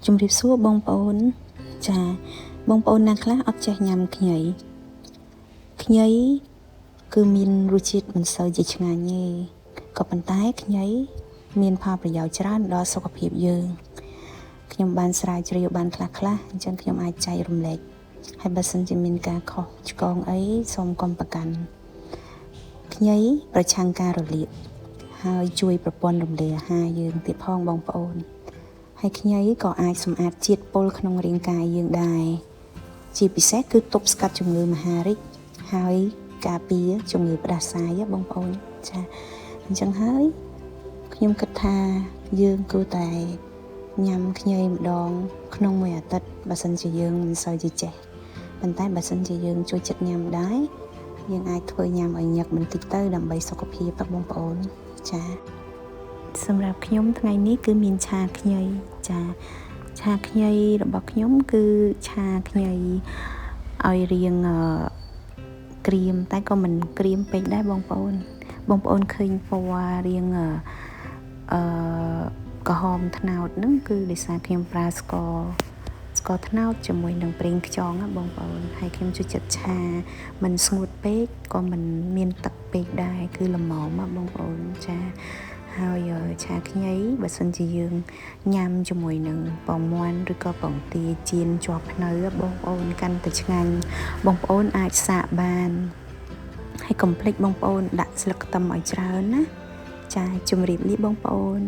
ជំរាបសួរបងប្អូនចាបងប្អូនណាខ្លះអត់ចេះញ៉ាំខ្ញីគឺមានរសជាតិមិនសូវជាឆ្ងាញ់ទេក៏ប៉ុន្តែខ្ញីមានផលប្រយោជន៍ច្រើនដល់សុខភាពយើងខ្ញុំបានស្រាវជ្រាវបានខ្លះអញ្ចឹងខ្ញុំអាចចែករំលែកហើយបើសិនជាមានការខុសឆ្គងអីសូមកុំប្រកាន់ខ្ញីប្រឆាំងការរលាកហើយជួយប្រព័ន្ធរំលាយអាហារយើងទៀតផងបងប្អូនហើយខ្ញីក៏អាចសម្អាតជាតិពុលក្នុងរាងកាយយើងដែរជាពិសេសគឺទប់ស្កាត់ជំងឺមហារីកហើយការពារជំងឺផ្ដាសាយបងប្អូនចាអញ្ចឹងហើយខ្ញុំគិតថាយើងគួរតែញ៉ាំខ្ញីម្ដងក្នុងមួយអាទិត្យបើសិនជាយើងមិនសូវជាចេះប៉ុន្តែបើសិនជាយើងចូលចិត្តញ៉ាំដែរយើងអាចធ្វើញ៉ាំឲ្យញឹកបន្តិចទៅដើម្បីសុខភាពបងប្អូនចាសម្រាប់ខ្ញុំថ្ងៃនេះគឺមានឆាខ្ញីចាឆាខ្ញីរបស់ខ្ញុំគឺឆាខ្ញីឲ្យរាងក្រៀមតែក៏មិនក្រៀមពេកដែរបងប្អូនឃើញពណ៌រាងក្រហមត្នោតហ្នឹងគឺដោយសារខ្ញុំប្រើស្ករត្នោតជាមួយនឹងប្រេងខ្យងណាបងប្អូនហើយខ្ញុំចូលចិត្តឆាមិនស្ងួតពេកក៏មិនមានទឹកពេកដែរគឺល្មមបងប្អូនចាហើយឆាខ្ញីបើសិនជាយើងញ៉ាំជាមួយនឹងពងមាន់ឬក៏ពងទាចៀនជាប់ភ្នៅបងប្អូនកាន់តែឆ្ងាញ់បងប្អូនអាចសាកបានហើយកុំភ្លេចបងប្អូនដាក់ស្លឹកខ្ទឹមឲ្យច្រើនណាចាជម្រាបលាបងប្អូន